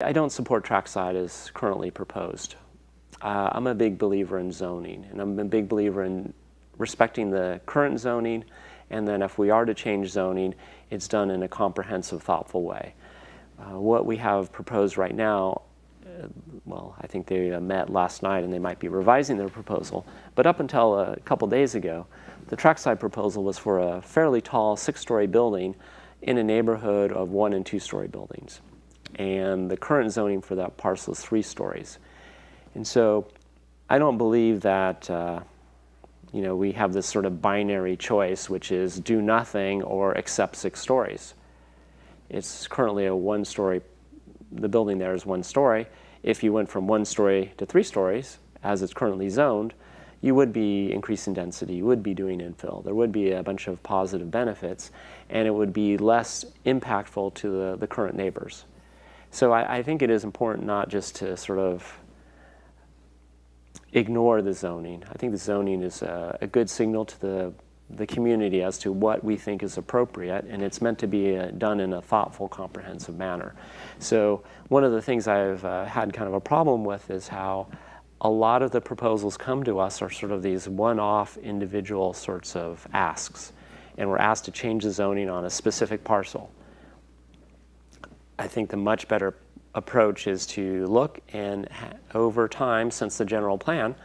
I don't support Trackside as currently proposed. I'm a big believer in zoning, and I'm a big believer in respecting the current zoning, and then if we are to change zoning, it's done in a comprehensive, thoughtful way. What we have proposed right now, well, I think they met last night and they might be revising their proposal, but up until a couple days ago, the Trackside proposal was for a fairly tall 6-story building in a neighborhood of 1- and 2-story buildings. And the current zoning for that parcel is 3 stories. And so I don't believe that we have this sort of binary choice, which is do nothing or accept 6 stories. It's currently a 1-story, the building there is 1 story. If you went from 1 story to 3 stories, as it's currently zoned, you would be increasing density, you would be doing infill, there would be a bunch of positive benefits, and it would be less impactful to the current neighbors. So I think it is important not just to sort of ignore the zoning. I think the zoning is a good signal to the community as to what we think is appropriate, and it's meant to be done in a thoughtful, comprehensive manner. So one of the things I've had kind of a problem with is how a lot of the proposals come to us are sort of these one-off individual sorts of asks, and we're asked to change the zoning on a specific parcel. I think the much better approach is to look and over time, since the general plan,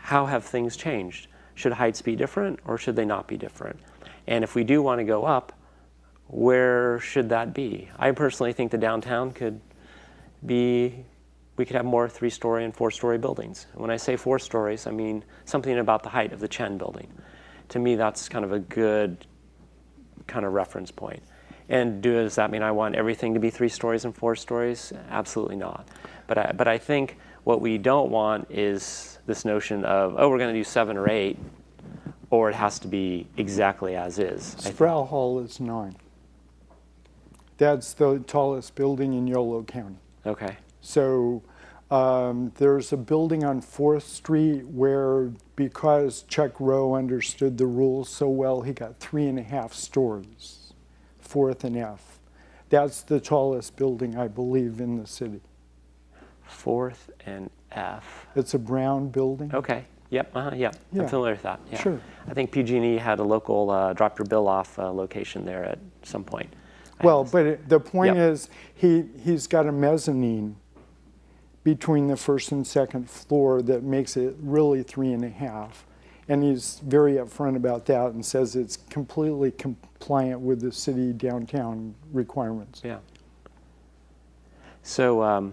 how have things changed? Should heights be different or should they not be different? And if we do want to go up, where should that be? I personally think the downtown could be, we could have more 3-story and 4-story buildings. And when I say 4 stories, I mean something about the height of the Chen building. To me, that's kind of a good kind of reference point. And does that mean I want everything to be 3 stories and 4 stories? Absolutely not. But I think what we don't want is this notion of, oh, we're going to do 7 or 8, or it has to be exactly as is. Sproul Hall is 9. That's the tallest building in Yolo County. Okay. So there's a building on 4th Street where, because Chuck Rowe understood the rules so well, he got 3.5 stories. 4th and F. That's the tallest building, I believe, in the city. 4th and F. It's a brown building. Okay. Yep. Yeah. I'm familiar with that. Yeah. Sure. I think PG&E had a local drop your bill off location there at some point. Well, but the point is, he's got a mezzanine between the 1st and 2nd floor that makes it really 3.5. And he's very upfront about that and says it's completely compliant with the city downtown requirements. Yeah. So,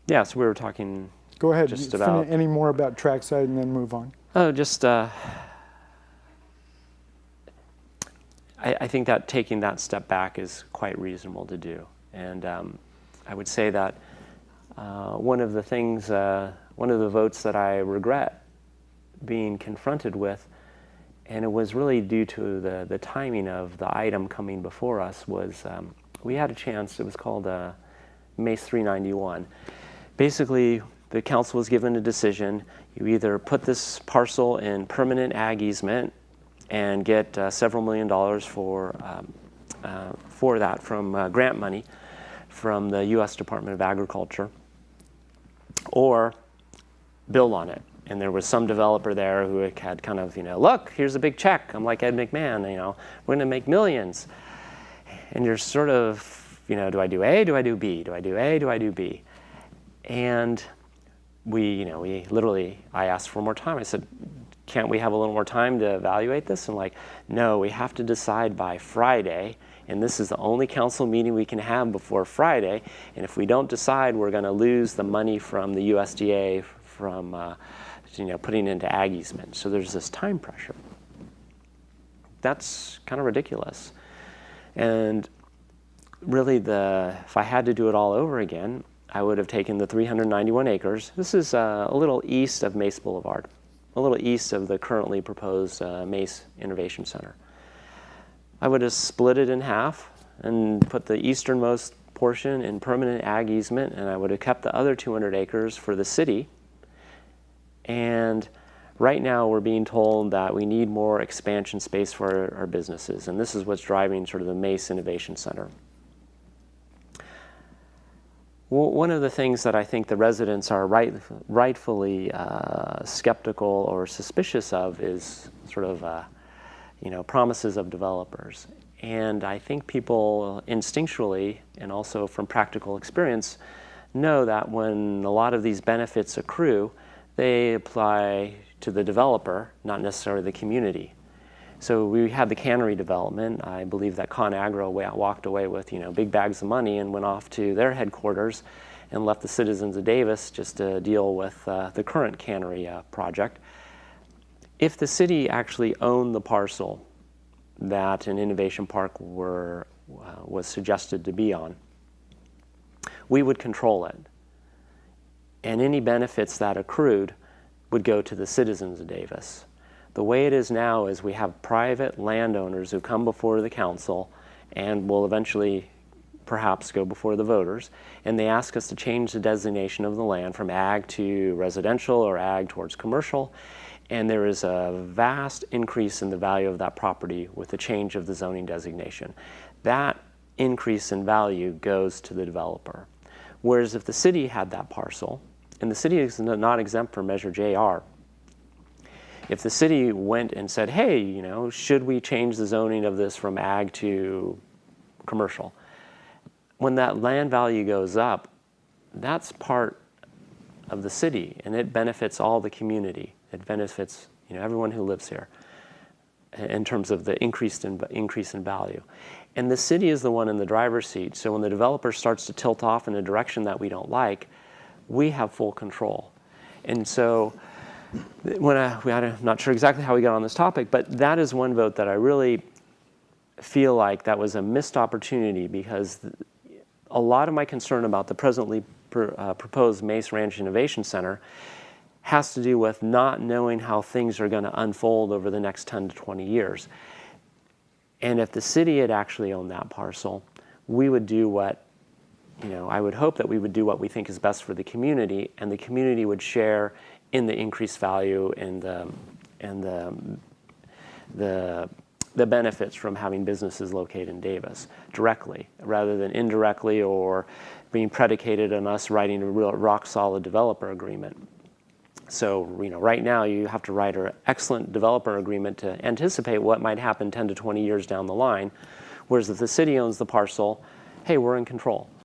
so we were talking. Go ahead. Just about any more about Trackside and then move on. Oh, just I think that taking that step back is quite reasonable to do, and I would say that one of the things, one of the votes that I regret being confronted with, and it was really due to the timing of the item coming before us, was we had a chance, it was called MACE 391. Basically, the council was given a decision. You either put this parcel in permanent ag easement and get several $1 million for that from grant money from the U.S. Department of Agriculture, or build on it. And there was some developer there who had kind of, look, here's a big check. I'm like Ed McMahon, we're going to make millions. And you're sort of, do I do A, do I do B? Do I do A, do I do B? And we literally, I asked for more time. I said, can't we have a little more time to evaluate this? And no, we have to decide by Friday. And this is the only council meeting we can have before Friday. And if we don't decide, we're going to lose the money from the USDA from putting into ag easement. So there's this time pressure. That's kind of ridiculous. And really, if I had to do it all over again, I would have taken the 391 acres. This is a little east of Mace Boulevard, a little east of the currently proposed Mace Innovation Center. I would have split it in half and put the easternmost portion in permanent ag easement, and I would have kept the other 200 acres for the city. And right now we're being told that we need more expansion space for our businesses, and this is what's driving sort of the Mace Innovation Center. Well, one of the things that I think the residents are rightfully skeptical or suspicious of is sort of, promises of developers. And I think people instinctually, and also from practical experience, know that when a lot of these benefits accrue, they apply to the developer, not necessarily the community. So we had the cannery development. I believe that ConAgro walked away with big bags of money and went off to their headquarters and left the citizens of Davis just to deal with the current cannery project. If the city actually owned the parcel that an innovation park was suggested to be on, we would control it. And any benefits that accrued would go to the citizens of Davis. The way it is now is we have private landowners who come before the council and will eventually perhaps go before the voters, and they ask us to change the designation of the land from ag to residential or ag towards commercial, and there is a vast increase in the value of that property with the change of the zoning designation. That increase in value goes to the developer. Whereas if the city had that parcel, and the city is not exempt from Measure JR, if the city went and said, hey, should we change the zoning of this from ag to commercial? When that land value goes up, that's part of the city, and it benefits all the community. It benefits everyone who lives here in terms of the increase in value. And the city is the one in the driver's seat, so when the developer starts to tilt off in a direction that we don't like, we have full control. And so I'm not sure exactly how we got on this topic, but that is one vote that I really feel like that was a missed opportunity, because a lot of my concern about the presently proposed Mace Ranch Innovation Center has to do with not knowing how things are going to unfold over the next 10 to 20 years. And if the city had actually owned that parcel, we would do what, I would hope that we would do what we think is best for the community, and the community would share in the increased value and the benefits from having businesses located in Davis directly, rather than indirectly or being predicated on us writing a real rock-solid developer agreement. So, right now you have to write an excellent developer agreement to anticipate what might happen 10 to 20 years down the line, whereas if the city owns the parcel, hey, we're in control.